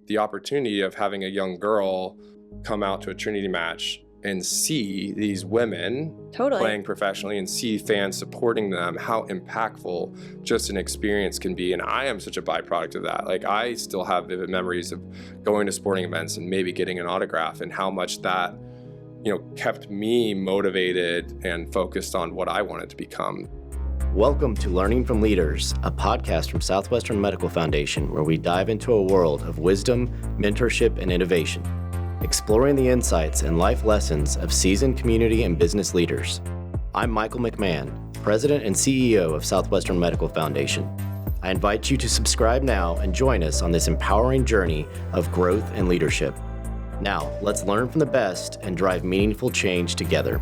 the opportunity of having a young girl come out to a Trinity match and see these women playing professionally and see fans supporting them, how impactful just an experience can be. And I am such a byproduct of that. Like, I still have vivid memories of going to sporting events and maybe getting an autograph, and how much that, kept me motivated and focused on what I wanted to become. Welcome to Learning from Leaders, a podcast from Southwestern Medical Foundation where we dive into a world of wisdom, mentorship, and innovation, exploring the insights and life lessons of seasoned community and business leaders. I'm Michael McMahon, President and CEO of Southwestern Medical Foundation. I invite you to subscribe now and join us on this empowering journey of growth and leadership. Now, let's learn from the best and drive meaningful change together.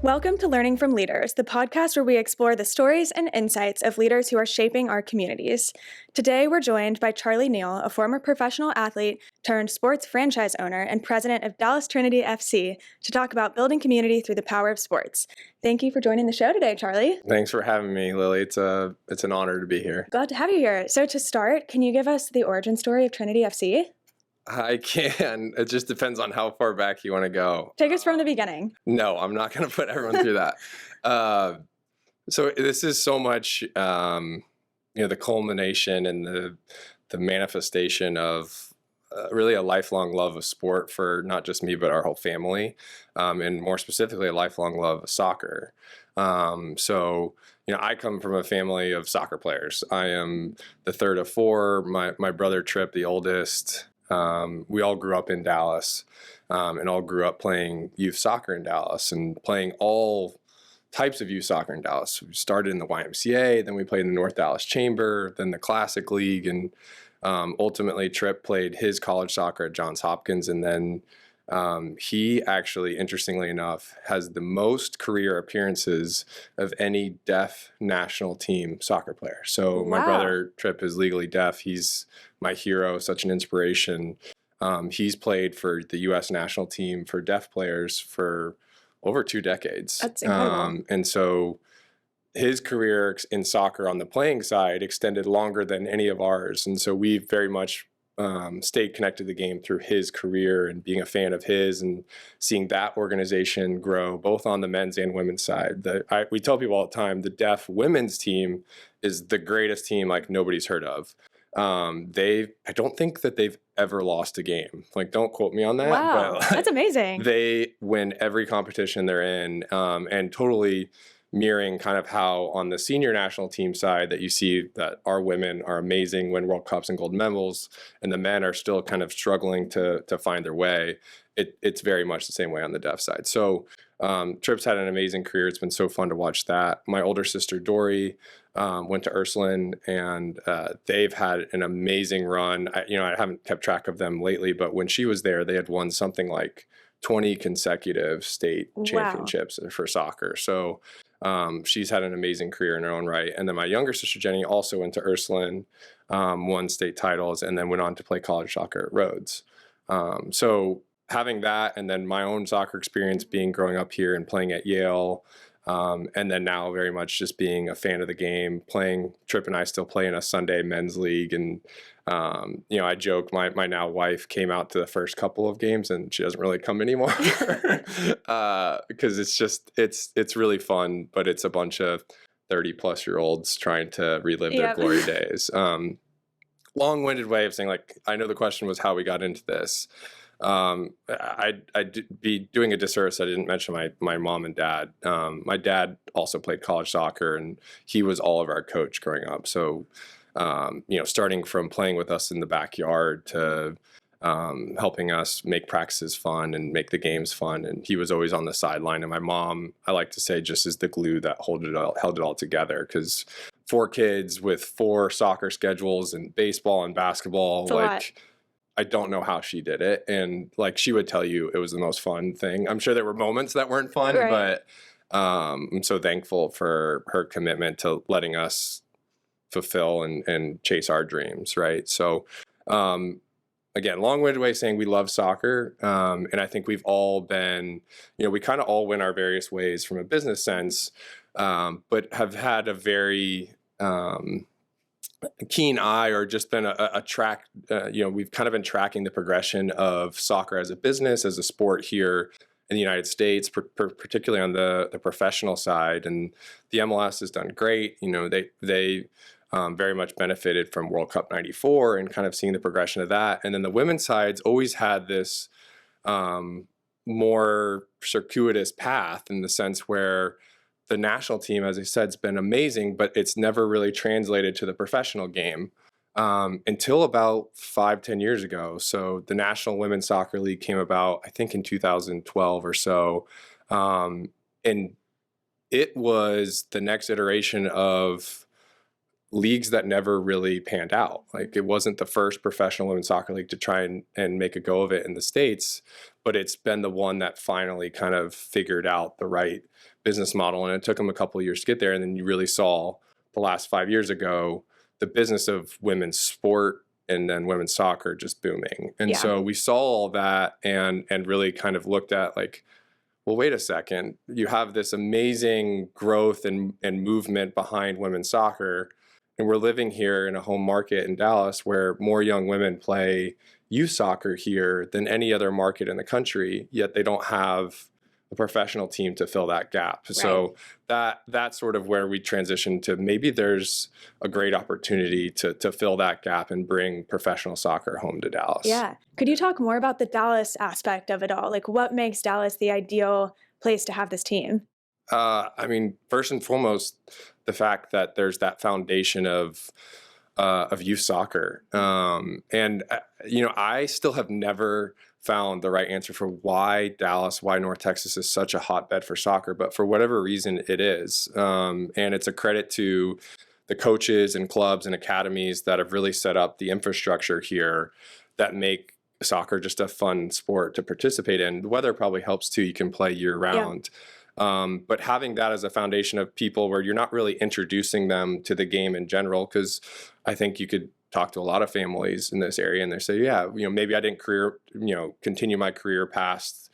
Welcome to Learning from Leaders, the podcast where we explore the stories and insights of leaders who are shaping our communities. Today, we're joined by Charlie Neal, a former professional athlete turned sports franchise owner and president of Dallas Trinity FC, to talk about building community through the power of sports. Thank you for joining the show today, Charlie. Thanks for having me, Lily. It's an honor to be here. Glad to have you here. So to start, can you give us the origin story of Trinity FC? I can. It just depends on how far back you want to go. Take us from the beginning. No, I'm not going to put everyone through that. So this is so much, the culmination and the manifestation of really a lifelong love of sport for not just me, but our whole family, and more specifically, a lifelong love of soccer. I come from a family of soccer players. I am the third of four. My brother Tripp, the oldest. We all grew up in Dallas, and all grew up playing youth soccer in Dallas and playing all types of youth soccer in Dallas. We started in the YMCA, then we played in the North Dallas Chamber, then the Classic League, and ultimately Tripp played his college soccer at Johns Hopkins, and then he actually, interestingly enough, has the most career appearances of any deaf national team soccer player. So my brother Tripp is legally deaf. He's my hero, such an inspiration. He's played for the U.S. national team for deaf players for over 2 decades. That's incredible. And so his career in soccer on the playing side extended longer than any of ours. And so we very much stayed connected to the game through his career and being a fan of his and seeing that organization grow both on the men's and women's side. We tell people all the time, the deaf women's team is the greatest team like nobody's heard of. I don't think that they've ever lost a game. Like, don't quote me on that. Wow, but that's amazing. They win every competition they're in, and totally mirroring kind of how on the senior national team side that you see that our women are amazing, win World Cups and gold medals, and the men are still kind of struggling to find their way. It's very much the same way on the deaf side. So Tripp's had an amazing career. It's been so fun to watch that. My older sister, Dory, went to Ursuline, and they've had an amazing run. I haven't kept track of them lately, but when she was there, they had won something like 20 consecutive state championships for soccer. So she's had an amazing career in her own right. And then my younger sister, Jenny, also went to Ursuline, won state titles, and then went on to play college soccer at Rhodes. So having that, and then my own soccer experience growing up here and playing at Yale, and then now very much just being a fan of the game, Tripp and I still play in a Sunday men's league. And, I joke, my now wife came out to the first couple of games and she doesn't really come anymore because it's really fun, but it's a bunch of 30-plus-year-olds trying to relive their glory days. Long-winded way of saying, like, I know the question was how we got into this. I'd be doing a disservice. I didn't mention my mom and dad. My dad also played college soccer, and he was all of our coach growing up. So, starting from playing with us in the backyard to helping us make practices fun and make the games fun. And he was always on the sideline. And my mom, I like to say, just is the glue that held it all together, because 4 kids with 4 soccer schedules and baseball and basketball, I don't know how she did it. And like, she would tell you it was the most fun thing. I'm sure there were moments that weren't fun, but I'm so thankful for her commitment to letting us fulfill and chase our dreams. Right. So, again, long-winded way of saying we love soccer. And I think we've all been, we kind of all went our various ways from a business sense, but have had a very keen eye or just been a track, we've kind of been tracking the progression of soccer as a business, as a sport here in the United States, particularly on the professional side. And the MLS has done great. They very much benefited from World Cup '94 and kind of seeing the progression of that. And then the women's side's always had this more circuitous path in the sense where the national team, as I said, has been amazing, but it's never really translated to the professional game until about 5-10 years ago. So the National Women's Soccer League came about, I think, in 2012 or so. And it was the next iteration of leagues that never really panned out. Like, it wasn't the first professional women's soccer league to try and make a go of it in the States, but it's been the one that finally kind of figured out the right business model. And it took them a couple of years to get there. And then you really saw the last 5 years ago, the business of women's sport and then women's soccer just booming. And so we saw all that and really kind of looked at like, well, wait a second, you have this amazing growth and movement behind women's soccer. And we're living here in a home market in Dallas where more young women play youth soccer here than any other market in the country, yet they don't have a professional team to fill that gap. Right. So that's sort of where we transitioned to maybe there's a great opportunity to fill that gap and bring professional soccer home to Dallas. Yeah. Could you talk more about the Dallas aspect of it all? Like, what makes Dallas the ideal place to have this team? I mean, first and foremost, the fact that there's that foundation of youth soccer. I still have never found the right answer for why Dallas, why North Texas is such a hotbed for soccer, but for whatever reason it is. And it's a credit to the coaches and clubs and academies that have really set up the infrastructure here that make soccer just a fun sport to participate in. The weather probably helps too. You can play year round. But having that as a foundation of people where you're not really introducing them to the game in general, because I think you could talk to a lot of families in this area and they say, maybe I didn't continue my career past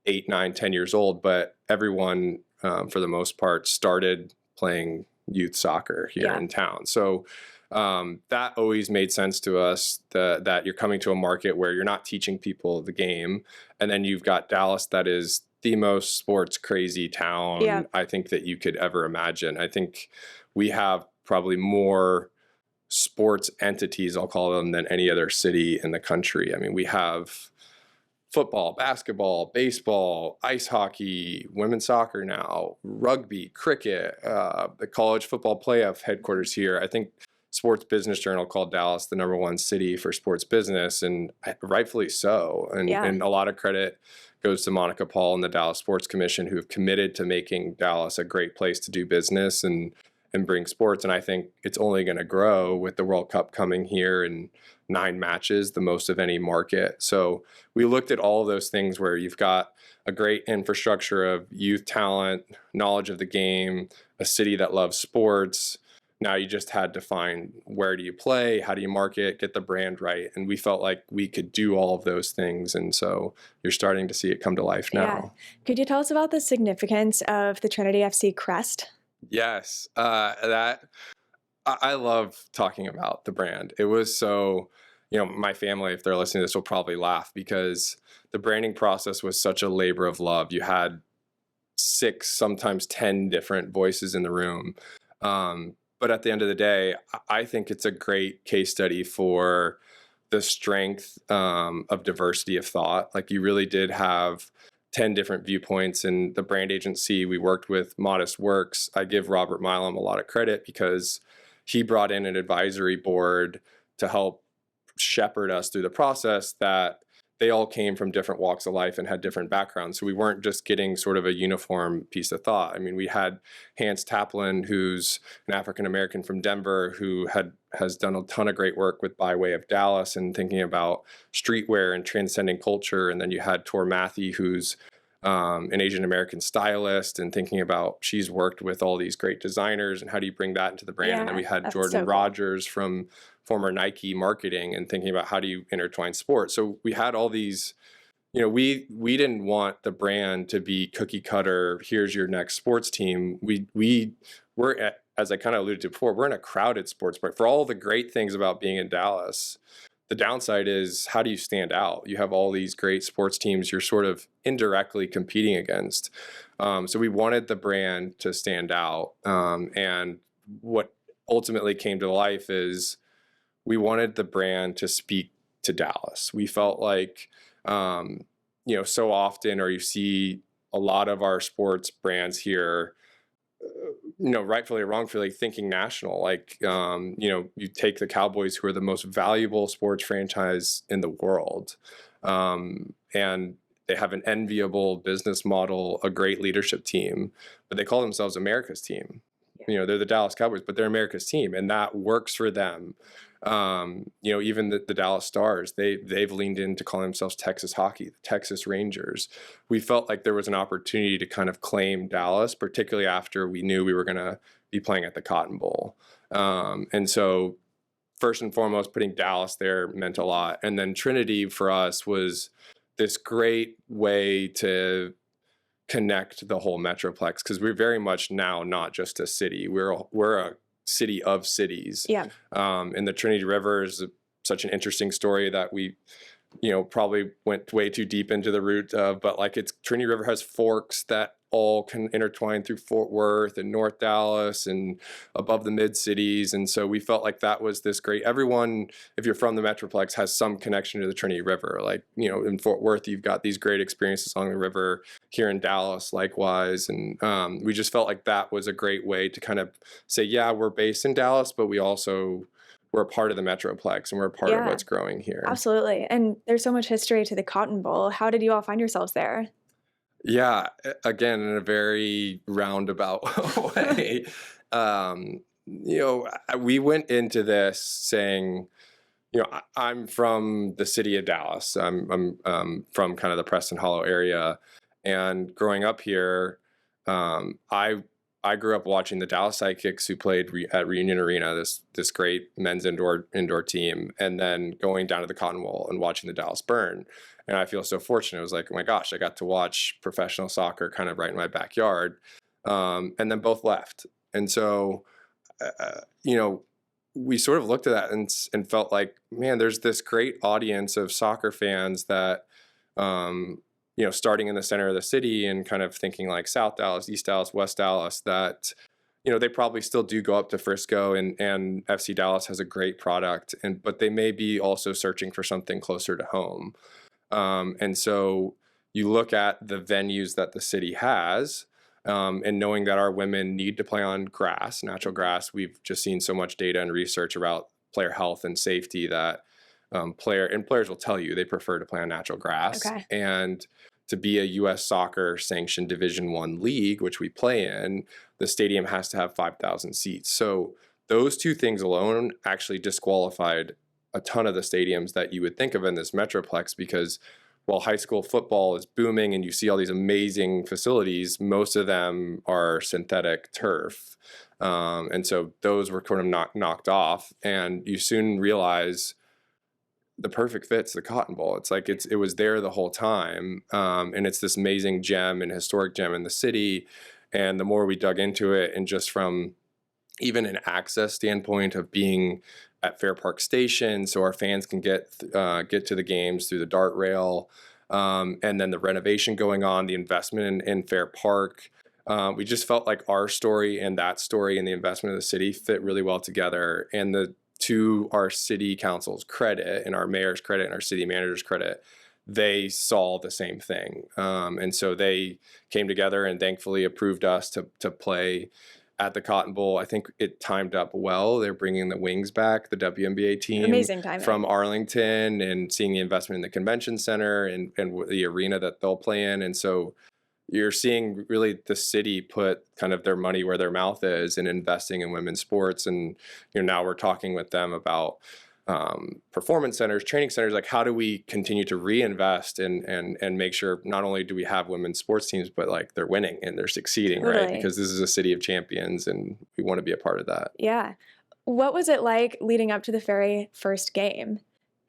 8, 9, 10 years old, but everyone, for the most part, started playing youth soccer here in town. So that always made sense to us, that you're coming to a market where you're not teaching people the game. And then you've got Dallas that is the most sports crazy town I think that you could ever imagine. I think we have probably more sports entities, I'll call them, than any other city in the country. I mean, we have football, basketball, baseball, ice hockey, women's soccer now, rugby, cricket, the college football playoff headquarters here. I think Sports Business Journal called Dallas the #1 city for sports business, and rightfully so. And a lot of credit goes to Monica Paul and the Dallas Sports Commission, who have committed to making Dallas a great place to do business and bring sports. And I think it's only going to grow with the World Cup coming here in 9 matches, the most of any market. So we looked at all of those things where you've got a great infrastructure of youth talent, knowledge of the game, a city that loves sports. Now you just had to find, where do you play? How do you market? Get the brand right. And we felt like we could do all of those things. And so you're starting to see it come to life now. Yeah. Could you tell us about the significance of the Trinity FC crest? Yes. I love talking about the brand. It was so, my family, if they're listening to this, will probably laugh because the branding process was such a labor of love. You had 6, sometimes 10 different voices in the room. But at the end of the day, I think it's a great case study for the strength of diversity of thought. Like, you really did have 10 different viewpoints. And the brand agency we worked with, Modest Works, I give Robert Milam a lot of credit because he brought in an advisory board to help shepherd us through the process, that they all came from different walks of life and had different backgrounds. So we weren't just getting sort of a uniform piece of thought. I mean, we had Hans Taplin, who's an African-American from Denver, who has done a ton of great work with By Way of Dallas and thinking about streetwear and transcending culture. And then you had Tor Mathy, who's an Asian-American stylist, and thinking about, she's worked with all these great designers and how do you bring that into the brand. And then we had Jordan Rogers from former Nike marketing and thinking about how do you intertwine sports. So we had all these, we didn't want the brand to be cookie cutter, here's your next sports team. We as I kind of alluded to before, we're in a crowded sports park. For all the great things about being in Dallas, the downside is, how do you stand out? You have all these great sports teams you're sort of indirectly competing against. So we wanted the brand to stand out. And what ultimately came to life is we wanted the brand to speak to Dallas. We felt like, so often, or you see a lot of our sports brands here, rightfully or wrongfully thinking national. Like, you take the Cowboys, who are the most valuable sports franchise in the world, and they have an enviable business model, a great leadership team, but they call themselves America's team. Yeah. They're the Dallas Cowboys, but they're America's team, and that works for them. Even the Dallas Stars, they've leaned into calling themselves Texas Hockey, the Texas Rangers. We felt like there was an opportunity to kind of claim Dallas, particularly after we knew we were going to be playing at the Cotton Bowl. And so first and foremost, putting Dallas there meant a lot. And then Trinity for us was this great way to connect the whole Metroplex, because we're very much now not just a city. We're a city of cities. Yeah. And the Trinity River is such an interesting story that we, probably went way too deep into the root of, but like Trinity River has forks that all can intertwine through Fort Worth and North Dallas and above the mid cities. And so we felt like that was this great, everyone, if you're from the Metroplex, has some connection to the Trinity River. Like, in Fort Worth, you've got these great experiences along the river. Here in Dallas, likewise. And we just felt like that was a great way to kind of say, yeah, we're based in Dallas, but we're a part of the Metroplex, and we're a part of what's growing here. Absolutely. And there's so much history to the Cotton Bowl. How did you all find yourselves there? Yeah, again, in a very roundabout way. We went into this saying, I'm from the city of Dallas. I'm from kind of the Preston Hollow area. And growing up here, I grew up watching the Dallas Sidekicks, who played at Reunion Arena, this great men's indoor team, and then going down to the Cotton Bowl and watching the Dallas Burn. And I feel so fortunate. It was like, oh my gosh, I got to watch professional soccer kind of right in my backyard. And then both left. And so, we sort of looked at that and felt like, man, there's this great audience of soccer fans that, starting in the center of the city and kind of thinking like South Dallas, East Dallas, West Dallas, that, they probably still do go up to Frisco, and FC Dallas has a great product, but they may be also searching for something closer to home. And so you look at the venues that the city has, and knowing that our women need to play on grass, natural grass. We've just seen so much data and research about player health and safety that players will tell you they prefer to play on natural grass. Okay. And to be a U.S. soccer sanctioned Division I league, which we play in, the stadium has to have 5,000 seats. So those two things alone actually disqualified a ton of the stadiums that you would think of in this Metroplex, because while high school football is booming and you see all these amazing facilities, most of them are synthetic turf. And so those were kind of knocked off, and you soon realize the perfect fit's the Cotton Bowl. It's like it was there the whole time, and it's this amazing gem and historic gem in the city. And the more we dug into it, and just from even an access standpoint of being at Fair Park Station, so our fans can get to the games through the dart rail, and then the renovation going on, the investment in Fair Park. We just felt like our story and that story and the investment of the city fit really well together. And to our city council's credit, and our mayor's credit, and our city manager's credit, they saw the same thing. And so they came together and thankfully approved us to play at the Cotton Bowl. I think it timed up well. They're bringing the Wings back, the WNBA team. Amazing timing. From Arlington, and seeing the investment in the convention center and the arena that they'll play in. And so you're seeing really the city put kind of their money where their mouth is in investing in women's sports. And now we're talking with them about performance centers, training centers, like how do we continue to reinvest and make sure not only do we have women's sports teams, but like they're winning and they're succeeding, Totally. right? Because this is a city of champions, and we want to be a part of that. Yeah. What was it like leading up to the very first game?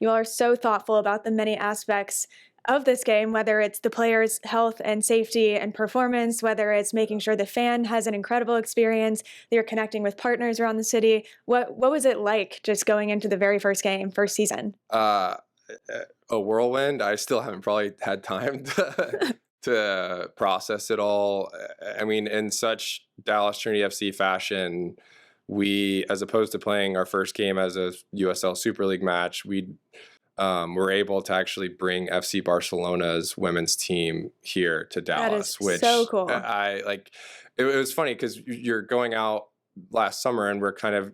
You all are so thoughtful about the many aspects of this game, whether it's the players' health and safety and performance, whether it's making sure the fan has an incredible experience, they're connecting with partners around the city. What was it like just going into the very first game, first season? Uh, a whirlwind. I still haven't probably had time to process it all. I mean, in such Dallas Trinity FC fashion, we, as opposed to playing our first game as a USL Super League match, we were able to actually bring FC Barcelona's women's team here to Dallas, which so cool. I like. It was funny because you're going out last summer and we're kind of,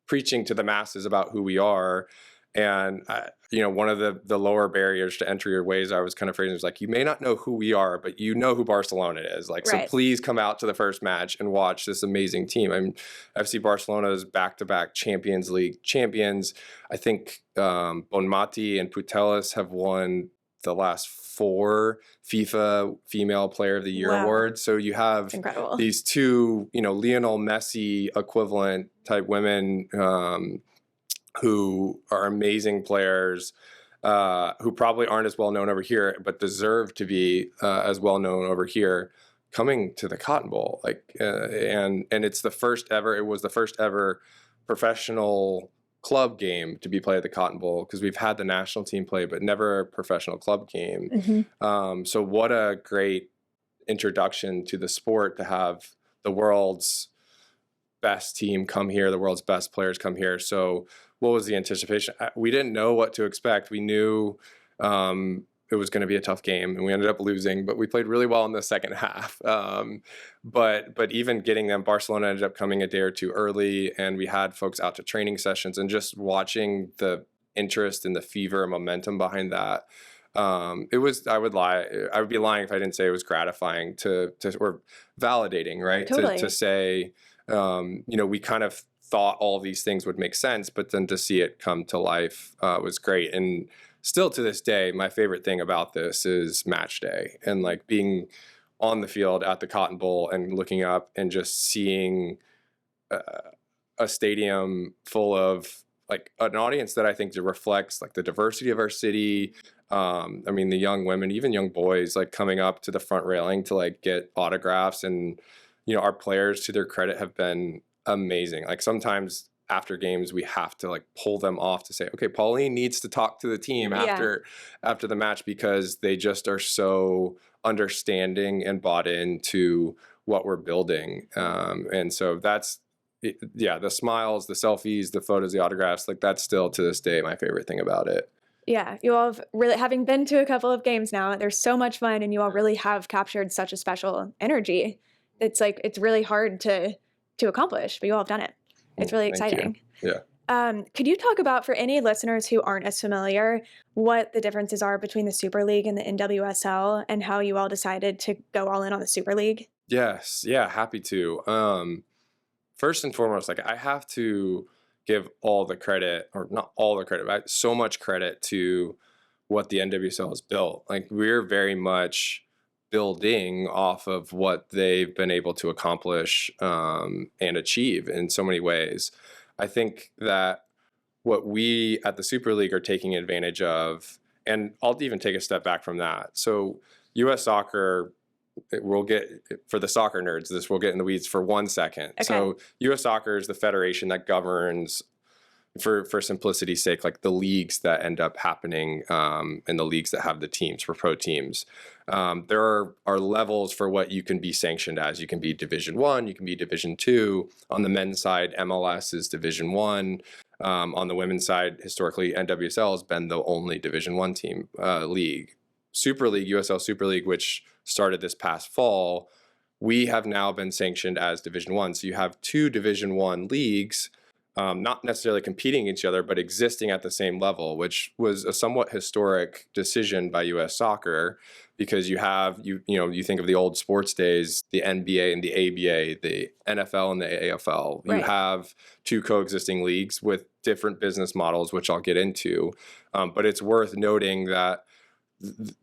preaching to the masses about who we are. And, one of the lower barriers to entry or ways I was kind of phrasing was like, you may not know who we are, but you know who Barcelona is. Like, Right. So please come out to the first match and watch this amazing team. I mean, FC Barcelona's back-to-back Champions League champions. I think Bonmati and Putellas have won the last 4 FIFA Female Player of the Year Wow. awards. So you have Incredible. these two, Lionel Messi equivalent type women who are amazing players, who probably aren't as well known over here, but deserve to be as well known over here, coming to the Cotton Bowl. And it's the first ever. It was the first ever professional club game to be played at the Cotton Bowl, because we've had the national team play, but never a professional club game. Mm-hmm. So what a great introduction to the sport to have the world's best team come here, the world's best players come here. So what was the anticipation? We didn't know what to expect. We knew it was going to be a tough game, and we ended up losing, but we played really well in the second half. But even getting them, Barcelona ended up coming a day or two early, and we had folks out to training sessions, and just watching the interest and the fever and momentum behind that. It was, I would be lying if I didn't say it was gratifying to or validating, right? Totally. To say, we kind of thought all of these things would make sense, but then to see it come to life was great. And still to this day, my favorite thing about this is match day, and like being on the field at the Cotton Bowl and looking up and just seeing a stadium full of like an audience that I think reflects like the diversity of our city. I mean, the young women, even young boys, like coming up to the front railing to like get autographs. And, our players, to their credit, have been amazing. Like sometimes after games, we have to like pull them off to say, okay, Pauline needs to talk to the team after the match, because they just are so understanding and bought into what we're building. And so that's, the smiles, the selfies, the photos, the autographs, like that's still to this day my favorite thing about it. Yeah, you all have really, having been to a couple of games now, there's so much fun, and you all really have captured such a special energy. It's like, it's really hard to accomplish, but you all have done it. It's really Thank you. exciting. Yeah. Could you talk about, for any listeners who aren't as familiar, what the differences are between the Super League and the NWSL, and how you all decided to go all in on the Super League? Yes. Yeah. Happy to. First and foremost, like I have to give all the credit, or not all the credit, but so much credit to what the NWSL has built. Like we're very much building off of what they've been able to accomplish and achieve in so many ways. I think that what we at the Super League are taking advantage of, and I'll even take a step back from that. So U.S. soccer, we'll get, for the soccer nerds, we'll get in the weeds for 1 second. Okay. So U.S. soccer is the federation that governs, for simplicity's sake, like the leagues that end up happening and the leagues that have the teams for pro teams. There are levels for what you can be sanctioned as. You can be Division 1, you can be Division 2. On the men's side, MLS is Division 1. On the women's side, historically, NWSL has been the only Division 1 team league. Super League, USL Super League, which started this past fall, we have now been sanctioned as Division 1. So you have 2 Division 1 leagues, not necessarily competing each other, but existing at the same level, which was a somewhat historic decision by U.S. soccer, because you have, you think of the old sports days, the NBA and the ABA, the NFL and the AFL. Right. You have 2 coexisting leagues with different business models, which I'll get into. But it's worth noting that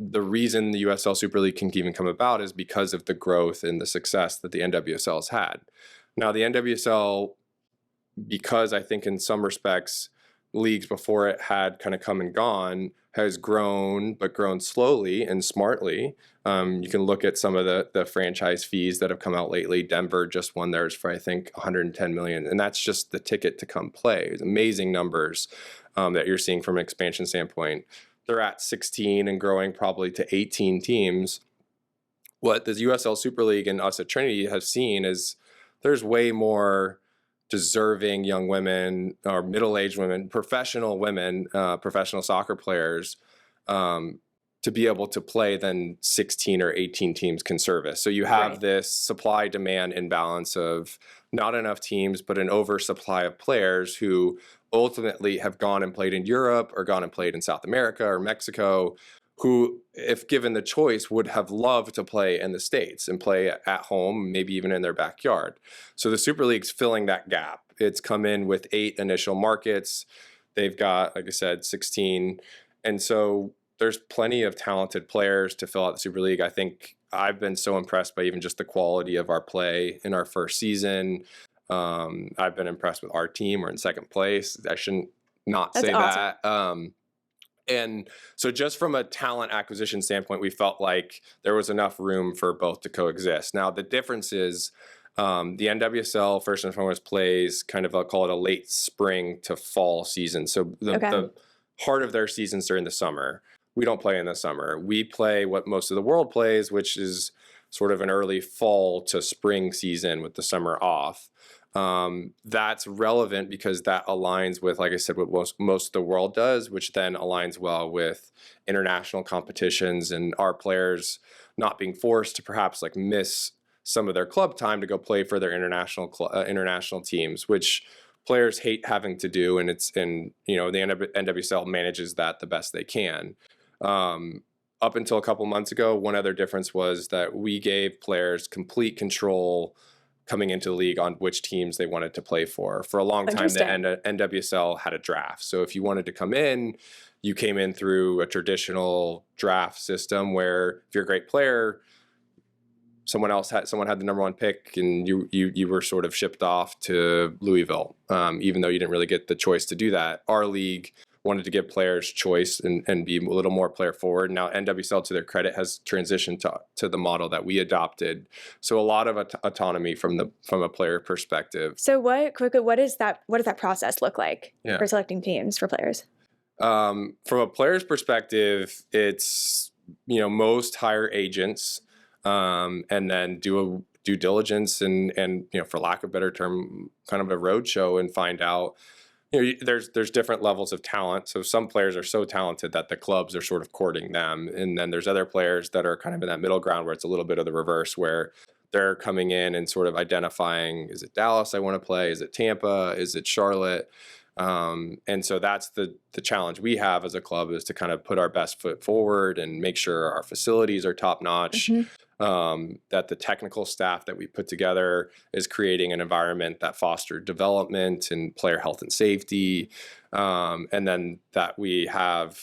the reason the USL Super League can even come about is because of the growth and the success that the NWSL has had. Now, the NWSL, because I think in some respects leagues before it had kind of come and gone, has grown, but grown slowly and smartly. You can look at some of the franchise fees that have come out lately. Denver just won theirs for, I think, 110 million. And that's just the ticket to come play. It's amazing numbers that you're seeing from an expansion standpoint. They're at 16 and growing probably to 18 teams. What the USL Super League and us at Trinity have seen is there's way more deserving young women or middle-aged women, professional women, professional soccer players to be able to play than 16 or 18 teams can service. So you have this supply-demand imbalance of not enough teams, but an oversupply of players who ultimately have gone and played in Europe or gone and played in South America or Mexico, who, if given the choice, would have loved to play in the States and play at home, maybe even in their backyard. So the Super League's filling that gap. It's come in with 8 initial markets. They've got, like I said, 16. And so there's plenty of talented players to fill out the Super League. I think I've been so impressed by even just the quality of our play in our first season. I've been impressed with our team. We're in second place. I shouldn't not say awesome. that. And so just from a talent acquisition standpoint, we felt like there was enough room for both to coexist. Now, the difference is the NWSL, first and foremost, plays kind of, I'll call it a late spring to fall season. So the heart of their season's during the summer. We don't play in the summer. We play what most of the world plays, which is sort of an early fall to spring season with the summer off. That's relevant because that aligns with, like I said, what most of the world does, which then aligns well with international competitions and our players not being forced to perhaps like miss some of their club time to go play for their international teams, which players hate having to do. And the NWSL manages that the best they can. Up until a couple months ago, one other difference was that we gave players complete control coming into the league on which teams they wanted to play for. For a long time, the NWSL had a draft. So if you wanted to come in, you came in through a traditional draft system where if you're a great player, someone had the number 1 pick and you were sort of shipped off to Louisville, even though you didn't really get the choice to do that. Our league wanted to give players choice and be a little more player forward. Now NWSL, to their credit, has transitioned to the model that we adopted. So a lot of autonomy from a player perspective. So what does that process look like for selecting teams for players? From a player's perspective, it's, most hire agents and then do a due diligence and for lack of a better term, kind of a roadshow and find out. There's different levels of talent. So some players are so talented that the clubs are sort of courting them. And then there's other players that are kind of in that middle ground where it's a little bit of the reverse, where they're coming in and sort of identifying, is it Dallas I want to play? Is it Tampa? Is it Charlotte? And so that's the challenge we have as a club, is to kind of put our best foot forward and make sure our facilities are top notch. That the technical staff that we put together is creating an environment that fosters development and player health and safety. And then that we have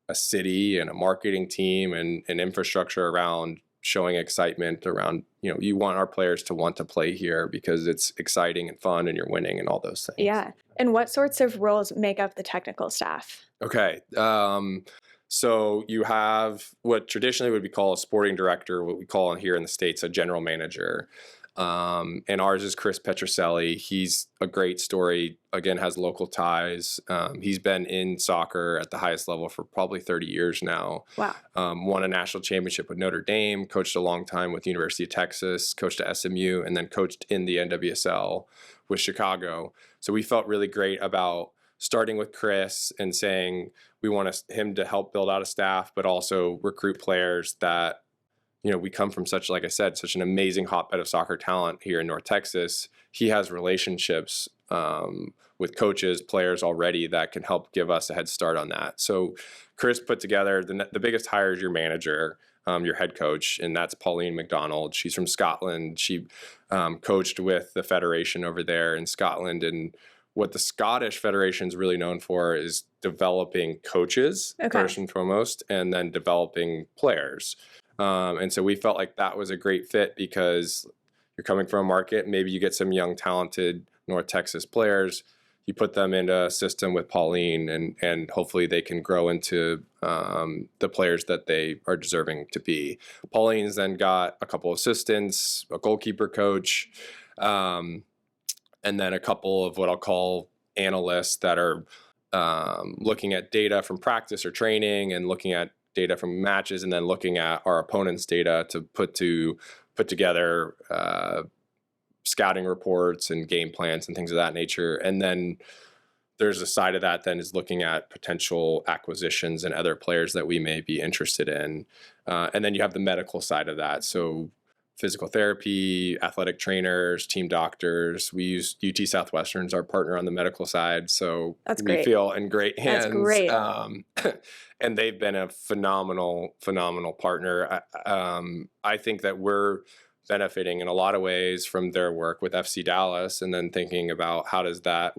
a city and a marketing team and infrastructure around showing excitement around, you want our players to want to play here because it's exciting and fun and you're winning and all those things. Yeah. And what sorts of roles make up the technical staff? Okay. So you have what traditionally would be called a sporting director, what we call here in the States a general manager. And ours is Chris Petroselli. He's a great story, again, has local ties. He's been in soccer at the highest level for probably 30 years now. Wow. Won a national championship with Notre Dame, coached a long time with University of Texas, coached at SMU, and then coached in the NWSL with Chicago. So we felt really great about starting with Chris and saying we want him to help build out a staff, but also recruit players that, we come from such, like I said, such an amazing hotbed of soccer talent here in North Texas. He has relationships with coaches, players already that can help give us a head start on that. So Chris put together, the biggest hire is your manager, your head coach, and that's Pauline McDonald. She's from Scotland. She coached with the federation over there in Scotland, and what the Scottish Federation is really known for is developing coaches, first and foremost, and then developing players. And so we felt like that was a great fit because you're coming from a market, maybe you get some young, talented North Texas players. you put them into a system with Pauline, and hopefully they can grow into the players that they are deserving to be. Pauline's then got a couple assistants, a goalkeeper coach, and then a couple of what I'll call analysts that are looking at data from practice or training and looking at data from matches, and then looking at our opponent's data to put together scouting reports and game plans and things of that nature. And then there's a side of that then is looking at potential acquisitions and other players that we may be interested in. And then you have the medical side of that. So physical therapy, athletic trainers, team doctors. We use UT Southwestern as our partner on the medical side. So That's we great. feel in great hands. That's great. And they've been a phenomenal partner. I think that we're benefiting in a lot of ways from their work with FC Dallas, and then thinking about how does that,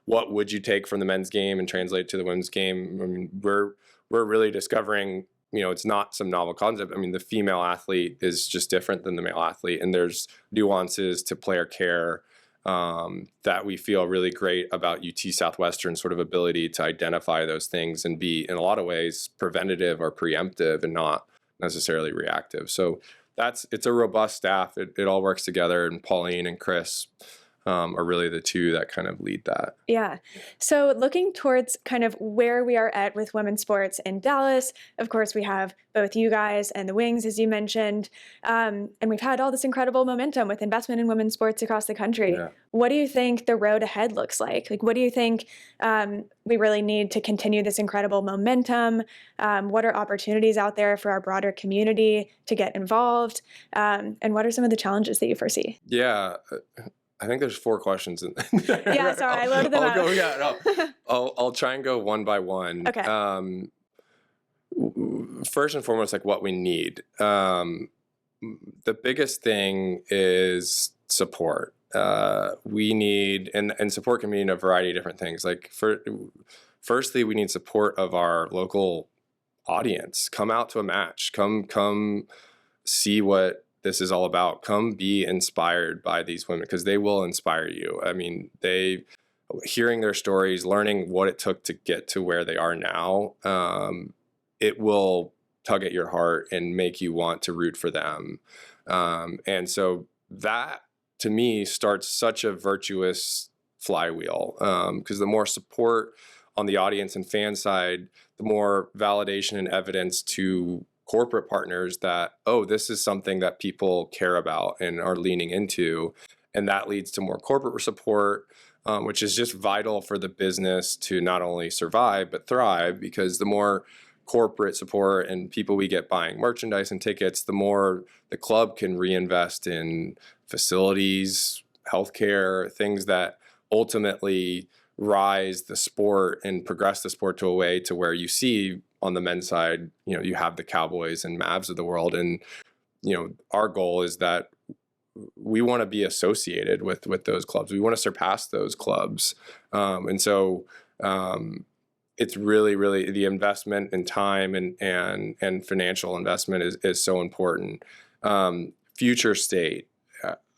what would you take from the men's game and translate to the women's game? I mean, we're really discovering, it's not some novel concept. I mean, the female athlete is just different than the male athlete, and there's nuances to player care that we feel really great about UT Southwestern's sort of ability to identify those things and be, in a lot of ways, preventative or preemptive and not necessarily reactive. So it's a robust staff. It all works together, and Pauline and Chris are really the two that kind of lead that. Yeah. So looking towards kind of where we are at with women's sports in Dallas, of course, we have both you guys and the Wings, as you mentioned, and we've had all this incredible momentum with investment in women's sports across the country. Yeah. What do you think the road ahead looks like? Like, what do you think we really need to continue this incredible momentum? What are opportunities out there for our broader community to get involved? And what are some of the challenges that you foresee? Yeah. I think there's 4 questions in Yeah, sorry, I loaded them up. I'll try and go one by one. Okay. First and foremost, like what we need. The biggest thing is support. We need, and support can mean a variety of different things. Like firstly, we need support of our local audience. Come out to a match. Come see what this is all about. Come be inspired by these women, because they will inspire you. I mean, hearing their stories, learning what it took to get to where they are now, it will tug at your heart and make you want to root for them. And so that, to me, starts such a virtuous flywheel, because the more support on the audience and fan side, the more validation and evidence to corporate partners that, this is something that people care about and are leaning into. And that leads to more corporate support, which is just vital for the business to not only survive, but thrive, because the more corporate support and people we get buying merchandise and tickets, the more the club can reinvest in facilities, healthcare, things that ultimately rise the sport and progress the sport to a way to where you see on the men's side, you have the Cowboys and Mavs of the world. And, our goal is that we want to be associated with those clubs. We want to surpass those clubs. And so it's really, really the investment in time and financial investment is so important. Future state,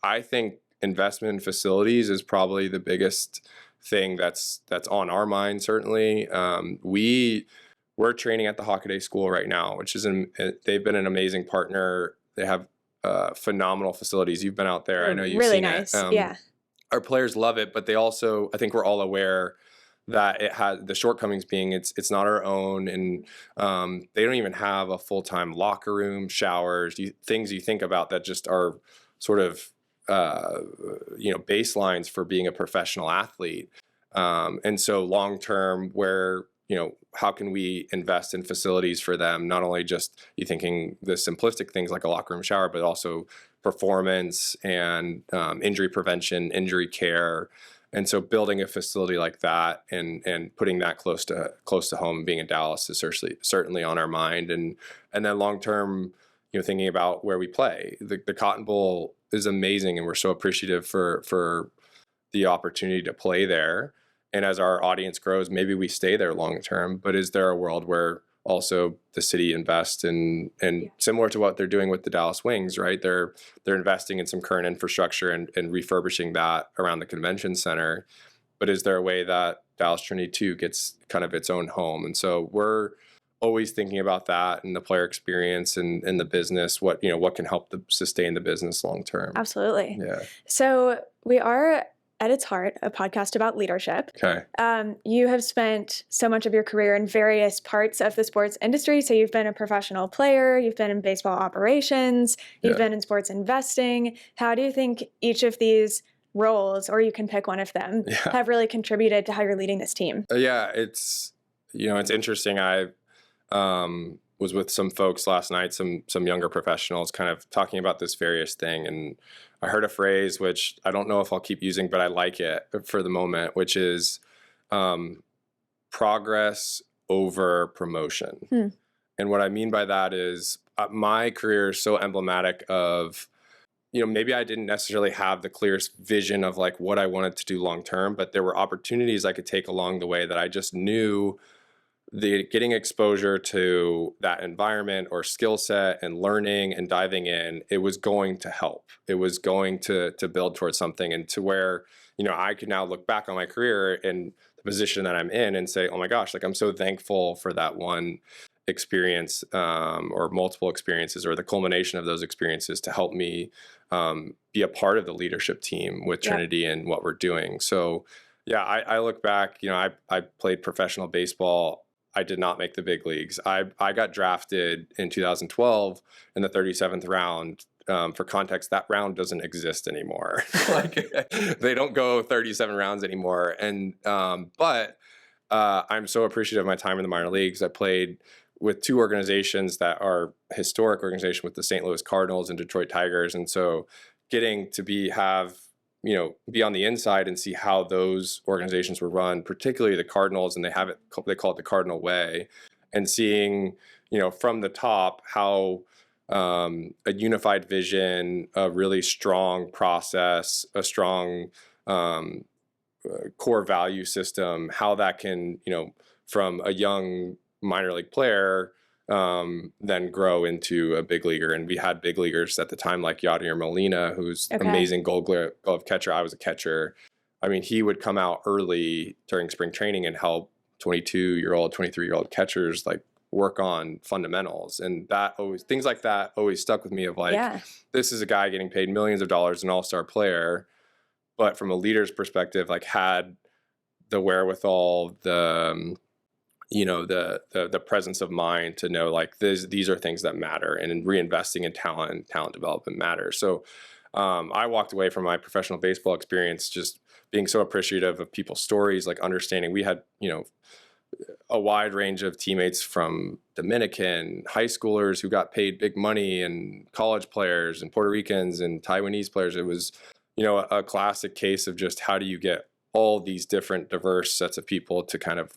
I think investment in facilities is probably the biggest thing that's on our mind. Certainly, we're training at the Hockaday School right now, which is they've been an amazing partner. They have phenomenal facilities. You've been out there. I know you've really seen nice. it. Yeah. Our players love it, but they also, I think we're all aware that it has the shortcomings being it's not our own, and they don't even have a full-time locker room, showers, things you think about that just are sort of baselines for being a professional athlete. And so long term, where how can we invest in facilities for them? Not only just thinking the simplistic things like a locker room, shower, but also performance and injury prevention, injury care. And so building a facility like that and putting that close to home, being in Dallas, is certainly on our mind. And then long term, thinking about where we play. The Cotton Bowl is amazing, and we're so appreciative for the opportunity to play there. And as our audience grows, maybe we stay there long term. But is there a world where also the city invests and similar to what they're doing with the Dallas Wings, right? They're investing in some current infrastructure and refurbishing that around the convention center. but is there a way that Dallas Trinity 2 gets kind of its own home? And so we're always thinking about that and the player experience and the business, what can help sustain the business long term. Absolutely. Yeah. So we are at its heart a podcast about leadership. Okay. You have spent so much of your career in various parts of the sports industry. So you've been a professional player, you've been in baseball operations, you've been in sports investing. How do you think each of these roles, or you can pick one of them, have really contributed to how you're leading this team? Yeah, it's interesting. I was with some folks last night, some younger professionals, kind of talking about this various thing, and I heard a phrase which I don't know if I'll keep using, but I like it for the moment, which is progress over promotion. And what I mean by that is my career is so emblematic of, maybe I didn't necessarily have the clearest vision of like what I wanted to do long term, but there were opportunities I could take along the way that I just knew getting exposure to that environment or skill set and learning and diving in, it was going to help. It was going to build towards something, and to where, I could now look back on my career in the position that I'm in and say, oh my gosh, like I'm so thankful for that one experience or multiple experiences, or the culmination of those experiences to help me be a part of the leadership team with Trinity and what we're doing. So yeah, I look back, I played professional baseball. I did not make the big leagues. I got drafted in 2012 in the 37th round. For context, that round doesn't exist anymore. Like they don't go 37 rounds anymore. And but I'm so appreciative of my time in the minor leagues. I played with two organizations that are historic organizations, with the St. Louis Cardinals and Detroit Tigers, and so getting to be on the inside and see how those organizations were run, particularly the Cardinals, and they call it the Cardinal way, and seeing, from the top how a unified vision, a really strong process, a strong core value system, how that can, from a young minor league player, then grow into a big leaguer. And we had big leaguers at the time like Yadier Molina, who's amazing Gold Glove catcher. I was a catcher. I mean, he would come out early during spring training and help 22-year-old, 23-year-old catchers like work on fundamentals. And things like that always stuck with me of like, this is a guy getting paid millions of dollars, an all-star player, but from a leader's perspective, like had the wherewithal, the presence of mind to know like these are things that matter, and reinvesting in talent and talent development matters. So I walked away from my professional baseball experience just being so appreciative of people's stories, like understanding we had, a wide range of teammates, from Dominican high schoolers who got paid big money, and college players and Puerto Ricans and Taiwanese players. It was, a classic case of just how do you get all these different diverse sets of people to kind of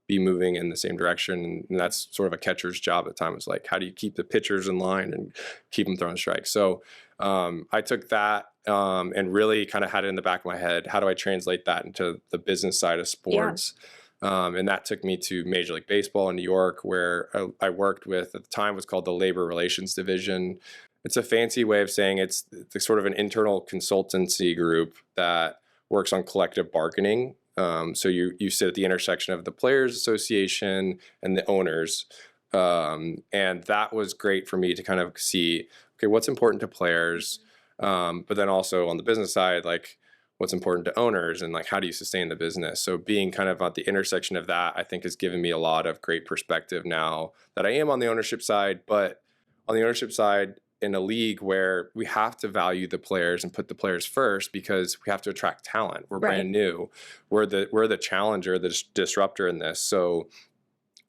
be moving in the same direction. And that's sort of a catcher's job at the time, was like, how do you keep the pitchers in line and keep them throwing strikes? So I took that and really kind of had it in the back of my head, how do I translate that into the business side of sports? And that took me to Major League Baseball in New York, where I worked with, at the time, was called the Labor Relations Division. It's a fancy way of saying it's sort of an internal consultancy group that works on collective bargaining. So you sit at the intersection of the Players Association and the owners. And that was great for me to kind of see, okay, what's important to players, but then also on the business side, like what's important to owners, and like how do you sustain the business? So being kind of at the intersection of that, I think has given me a lot of great perspective now that I am on the ownership side, but on the ownership side in a league where we have to value the players and put the players first, because we have to attract talent. We're brand new. We're the challenger, the disruptor in this. So,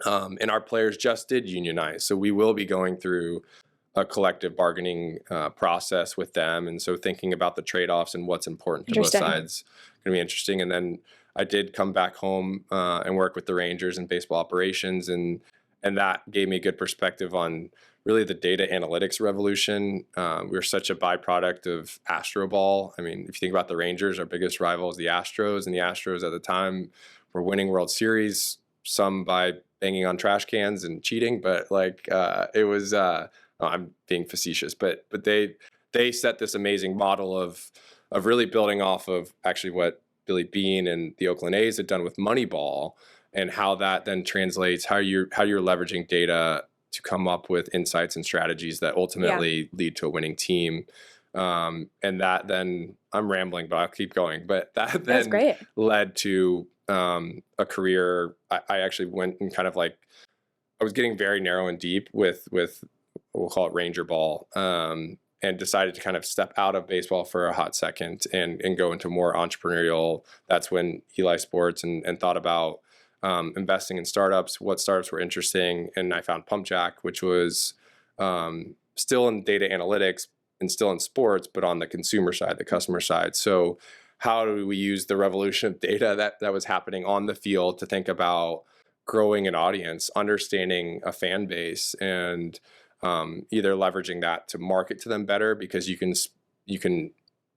and our players just did unionize. So we will be going through a collective bargaining process with them. And so thinking about the trade-offs and what's important to both sides going to be interesting. And then I did come back home and work with the Rangers in baseball operations. And that gave me a good perspective on really the data analytics revolution. We were such a byproduct of Astro Ball. I mean, if you think about the Rangers, our biggest rival is the Astros, and the Astros at the time were winning World Series, some by banging on trash cans and cheating, but like it was, I'm being facetious, but they set this amazing model of really building off of actually what Billy Beane and the Oakland A's had done with Moneyball, and how that then translates, how you're leveraging data to come up with insights and strategies that ultimately lead to a winning team. And that then, I'm rambling, but I'll keep going. But that then great. led to a career. I actually went and kind of like, I was getting very narrow and deep with we'll call it Ranger ball, and decided to kind of step out of baseball for a hot second and go into more entrepreneurial. That's when Eli Sports and thought about investing in startups, what startups were interesting. And I found Pump Jack, which was still in data analytics and still in sports, but on the consumer side, the customer side. So how do we use the revolution of data that was happening on the field to think about growing an audience, understanding a fan base, and either leveraging that to market to them better, because you can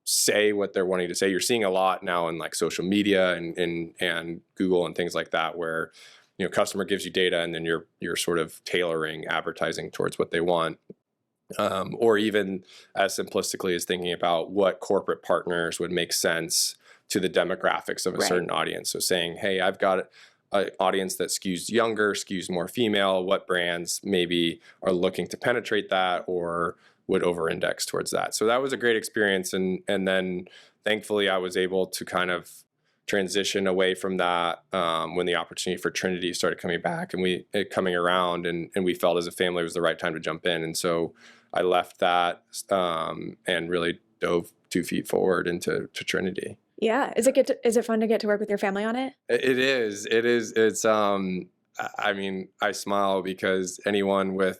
say what they're wanting to say. You're seeing a lot now in like social media and Google and things like that, where customer gives you data and then you're sort of tailoring advertising towards what they want. Or even as simplistically as thinking about what corporate partners would make sense to the demographics of a certain audience. So saying, hey, I've got an audience that skews younger, skews more female, what brands maybe are looking to penetrate that or would over-index towards that. So that was a great experience. And then thankfully I was able to kind of transition away from that when the opportunity for Trinity started coming back and coming around, and we felt as a family it was the right time to jump in. And so I left that and really dove 2 feet forward into Trinity. Yeah. Is it fun to get to work with your family on it? It is. It's I mean, I smile because anyone with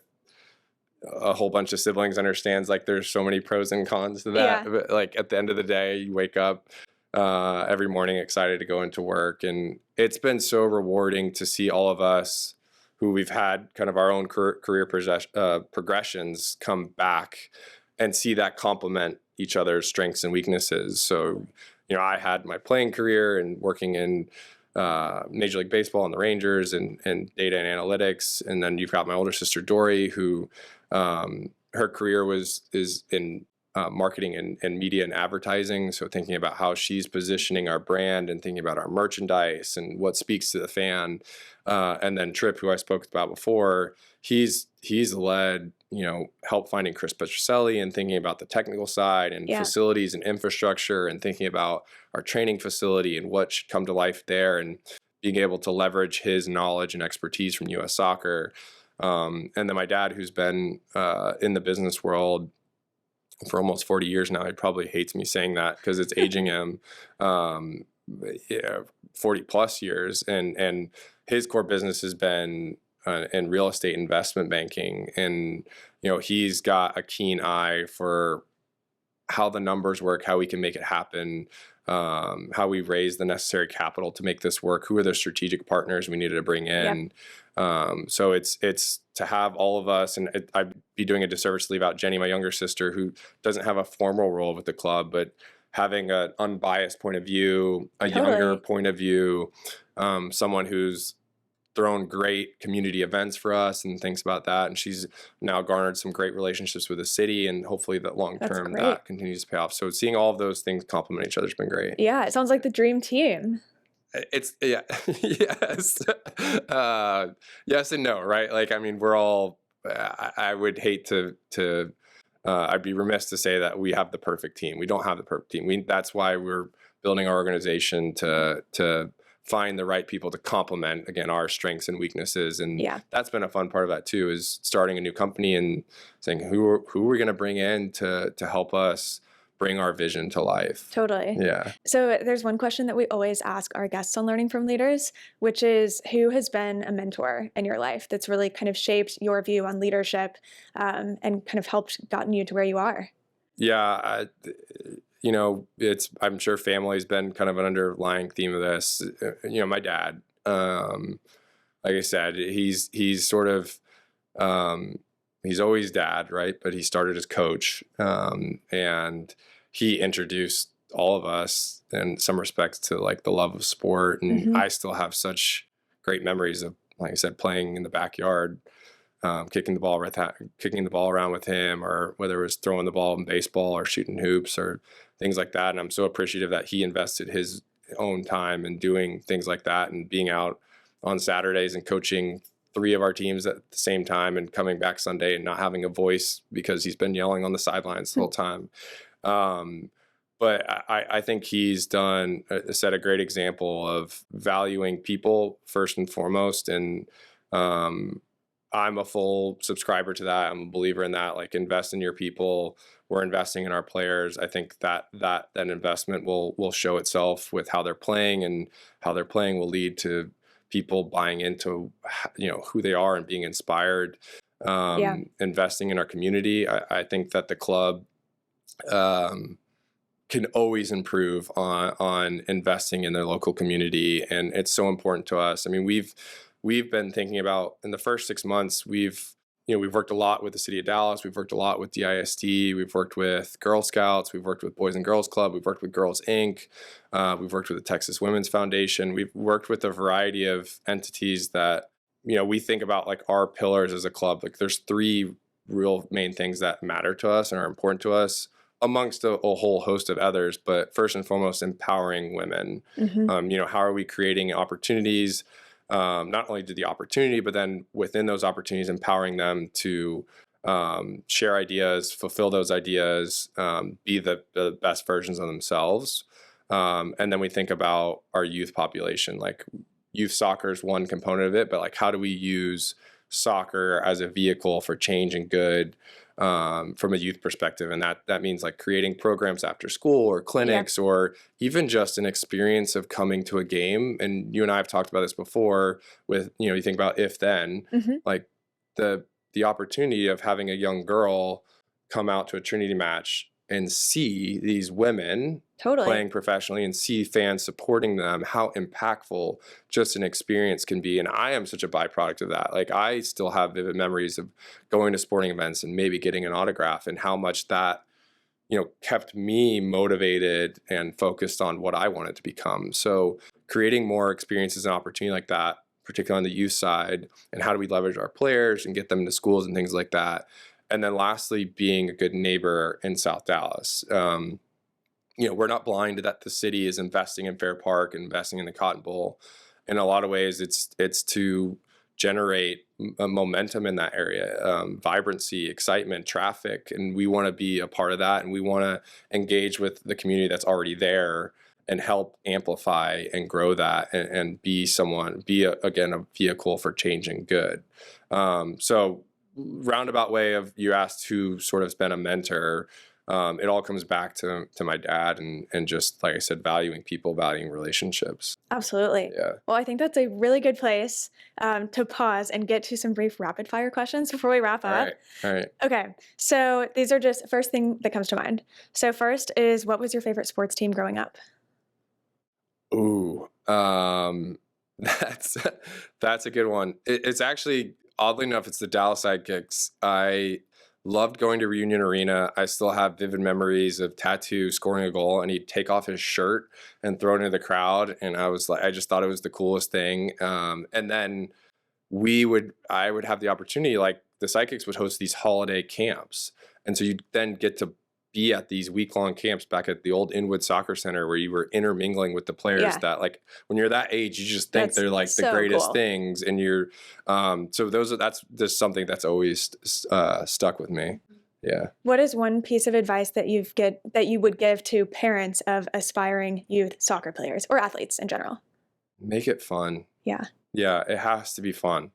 a whole bunch of siblings understands like there's so many pros and cons to that. Yeah. But like at the end of the day, you wake up every morning excited to go into work, and it's been so rewarding to see all of us who we've had kind of our own career progressions come back and see that complement each other's strengths and weaknesses. So, I had my playing career and working in Major League Baseball and the Rangers and data and analytics. And then you've got my older sister, Dory, who her career is in marketing and media and advertising. So thinking about how she's positioning our brand and thinking about our merchandise and what speaks to the fan. And then Tripp, who I spoke about before, he's led, help finding Chris Petroselli and thinking about the technical side and facilities and infrastructure and thinking about our training facility and what should come to life there, and being able to leverage his knowledge and expertise from U.S. Soccer. And then my dad, who's been in the business world for almost 40 years now. He probably hates me saying that because it's aging him 40 plus years. And his core business has been in real estate investment banking. And, he's got a keen eye for how the numbers work, how we can make it happen, how we raise the necessary capital to make this work, who are the strategic partners we needed to bring in. So it's to have all of us, and I'd be doing a disservice to leave out Jenny, my younger sister, who doesn't have a formal role with the club, but having an unbiased point of view, a younger point of view, someone who's thrown great community events for us and thinks about that. And she's now garnered some great relationships with the city, and hopefully that long term that continues to pay off. So seeing all of those things complement each other has been great. Yeah, it sounds like the dream team. It's yes. Yes and no, right? Like, I mean, we're all, I would hate to I'd be remiss to say that we have the perfect team. We don't have the perfect team. That's why we're building our organization to find the right people to complement, again, our strengths and weaknesses. And that's been a fun part of that too, is starting a new company and saying who are we going to bring in to help us bring our vision to life. Totally. Yeah. So there's one question that we always ask our guests on Learning from Leaders, which is, who has been a mentor in your life that's really kind of shaped your view on leadership and kind of helped gotten you to where you are? Yeah. I'm sure family's been kind of an underlying theme of this. My dad, like I said, he's sort of, he's always dad, right? But he started as coach, and he introduced all of us in some respects to like the love of sport. And I still have such great memories of, like I said, playing in the backyard, kicking the ball around with him, or whether it was throwing the ball in baseball or shooting hoops or things like that. And I'm so appreciative that he invested his own time and doing things like that, and being out on Saturdays and coaching 3 of our teams at the same time, and coming back Sunday and not having a voice because he's been yelling on the sidelines the whole time. But I think he's set a great example of valuing people first and foremost. And I'm a full subscriber to that. I'm a believer in that. Like, invest in your people. We're investing in our players. I think that investment will show itself with how they're playing, and how they're playing will lead to people buying into, who they are and being inspired. Investing in our community. I think that the club can always improve on investing in their local community, and it's so important to us. I mean, we've been thinking about, in the first 6 months, we've worked a lot with the city of Dallas. We've worked a lot with DISD. We've worked with Girl Scouts. We've worked with Boys and Girls Club. We've worked with Girls Inc. We've worked with the Texas Women's Foundation. We've worked with a variety of entities that, we think about like our pillars as a club. Like, there's 3 real main things that matter to us and are important to us, amongst a whole host of others. But first and foremost, empowering women. How are we creating opportunities? Not only the opportunity, but then within those opportunities, empowering them to share ideas, fulfill those ideas, be the best versions of themselves. And then we think about our youth population. Like, youth soccer is one component of it, but like, how do we use soccer as a vehicle for change and good from a youth perspective? And that means like creating programs after school, or clinics, or even just an experience of coming to a game. And you and I have talked about this before with, you think about If Then, like the opportunity of having a young girl come out to a Trinity match and see these women playing professionally, and see fans supporting them, how impactful just an experience can be. And I am such a byproduct of that. Like, I still have vivid memories of going to sporting events and maybe getting an autograph, and how much that, kept me motivated and focused on what I wanted to become. So creating more experiences and opportunity like that, particularly on the youth side, and how do we leverage our players and get them into schools and things like that. And then lastly, being a good neighbor in South Dallas. We're not blind that the city is investing in Fair Park, investing in the Cotton Bowl. In a lot of ways, it's to generate momentum in that area, vibrancy, excitement, traffic, and we want to be a part of that, and we want to engage with the community that's already there and help amplify and grow that, and be a vehicle for changing good. So roundabout way of, you asked who sort of has been a mentor. It all comes back to my dad, and just, like I said, valuing people, valuing relationships. Absolutely. Yeah. Well, I think that's a really good place to pause and get to some brief rapid fire questions before we wrap up. All right. Okay. So these are just first thing that comes to mind. So first is, what was your favorite sports team growing up? Ooh, that's a good one. It's actually, oddly enough, it's the Dallas Sidekicks. I loved going to Reunion Arena. I still have vivid memories of Tattoo scoring a goal, and he'd take off his shirt and throw it into the crowd, and I just thought it was the coolest thing. And then I would have the opportunity, like the Sidekicks would host these holiday camps, and so you'd then get to be at these week-long camps back at the old Inwood Soccer Center, where you were intermingling with the players that, like, when you're that age, you just think they're like the greatest things, and you're that's just something that's always stuck with me. Yeah. What is one piece of advice that you would give to parents of aspiring youth soccer players or athletes in general? Make it fun. Yeah. Yeah, it has to be fun.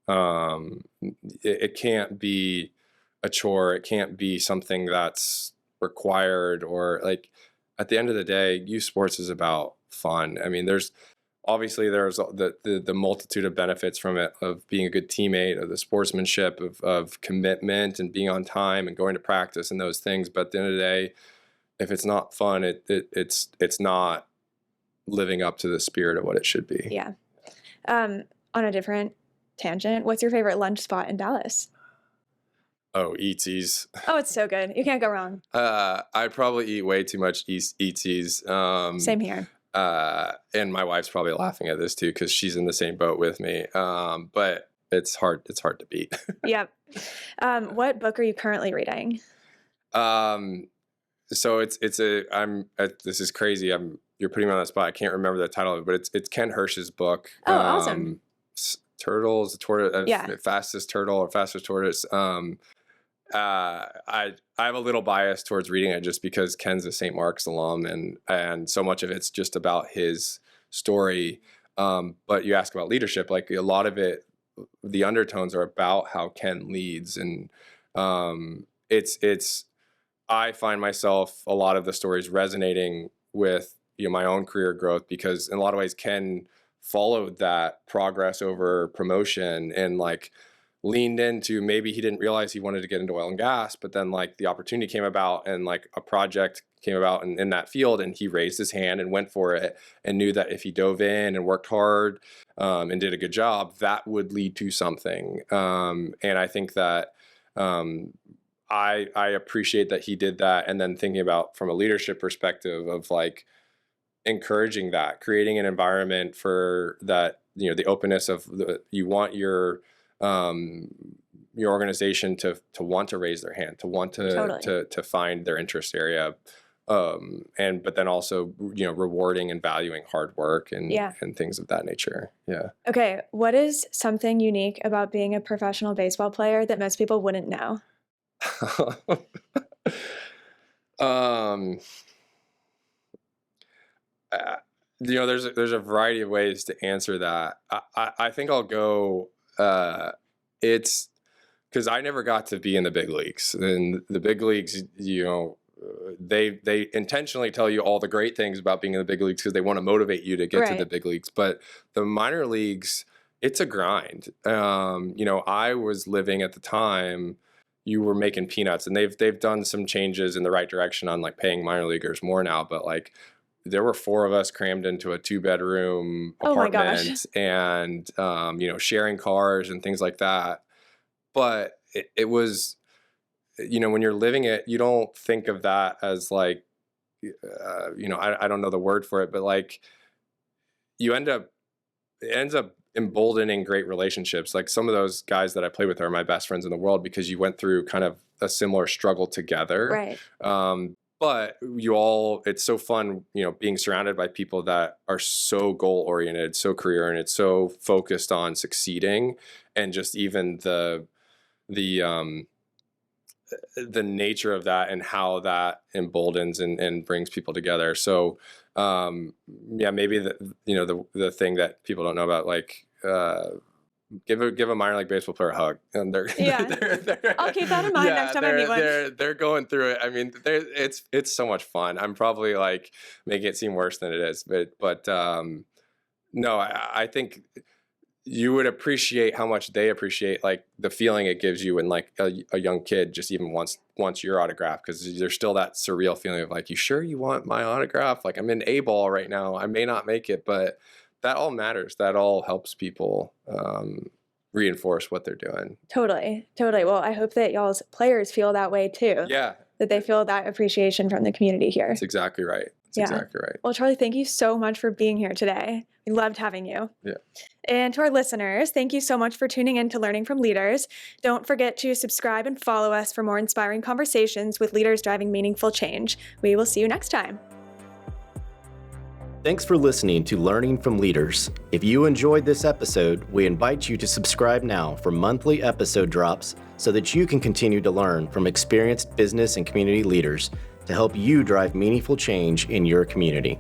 It can't be a chore. It can't be something that's required, or, like, at the end of the day, youth sports is about fun. I mean, there's the multitude of benefits from it, of being a good teammate, of the sportsmanship, of commitment, and being on time and going to practice and those things. But at the end of the day, if it's not fun, it's not living up to the spirit of what it should be. Yeah. On a different tangent, what's your favorite lunch spot in Dallas? Oh, Eatsies. Oh, it's so good. You can't go wrong. I probably eat way too much Eatsies. Same here. And my wife's probably laughing at this too, because she's in the same boat with me. But it's hard to beat. Yep. What book are you currently reading? So this is crazy. I'm you're putting me on the spot. I can't remember the title of it, but it's Ken Hirsch's book. Oh, awesome. Turtles, tortoise, Yeah. fastest turtle or fastest tortoise. I have a little bias towards reading it just because Ken's a St. Mark's alum, and so much of it's just about his story. But you ask about leadership, like a lot of it, the undertones are about how Ken leads, and it's I find myself a lot of the stories resonating with my own career growth, because in a lot of ways Ken followed that progress over promotion and like leaned into, maybe he didn't realize he wanted to get into oil and gas, but then like the opportunity came about and like a project came about in that field, and he raised his hand and went for it and knew that if he dove in and worked hard and did a good job, that would lead to something. And I think that I appreciate that he did that. And then thinking about from a leadership perspective of like encouraging that, creating an environment for that, the openness of you want your organization to want to raise their hand, to want to Totally. to find their interest area, but then also rewarding and valuing hard work and things of that nature. Yeah. Okay, what is something unique about being a professional baseball player that most people wouldn't know? There's a variety of ways to answer that. I think I'll go. It's because I never got to be in the big leagues, and the big leagues, they intentionally tell you all the great things about being in the big leagues because they want to motivate you to get to the big leagues. But the minor leagues, it's a grind. I was living at the time. You were making peanuts, and they've done some changes in the right direction on like paying minor leaguers more now. But like, there were 4 of us crammed into a 2-bedroom apartment, and sharing cars and things like that. But it was, when you're living it, you don't think of that as like, I don't know the word for it, but like it ends up emboldening great relationships. Like some of those guys that I play with are my best friends in the world because you went through kind of a similar struggle together. Right. But it's so fun, being surrounded by people that are so goal oriented, so career oriented, so focused on succeeding, and just even the nature of that and how that emboldens and brings people together. So, maybe the thing that people don't know about, like, give a minor league baseball player a hug, and they're I'll keep that in mind next time I meet one. They're going through it. I mean, it's so much fun. I'm probably like making it seem worse than it is, but no, I think you would appreciate how much they appreciate like the feeling it gives you when like a young kid just even wants your autograph, because there's still that surreal feeling of like, you sure you want my autograph? Like, I'm in A-ball right now. I may not make it, but that all matters. That all helps people reinforce what they're doing. Totally. Well, I hope that y'all's players feel that way too. Yeah. That they feel that appreciation from the community here. That's exactly right. Exactly right. Well, Charlie, thank you so much for being here today. We loved having you. Yeah. And to our listeners, thank you so much for tuning in to Learning from Leaders. Don't forget to subscribe and follow us for more inspiring conversations with leaders driving meaningful change. We will see you next time. Thanks for listening to Learning from Leaders. If you enjoyed this episode, we invite you to subscribe now for monthly episode drops so that you can continue to learn from experienced business and community leaders to help you drive meaningful change in your community.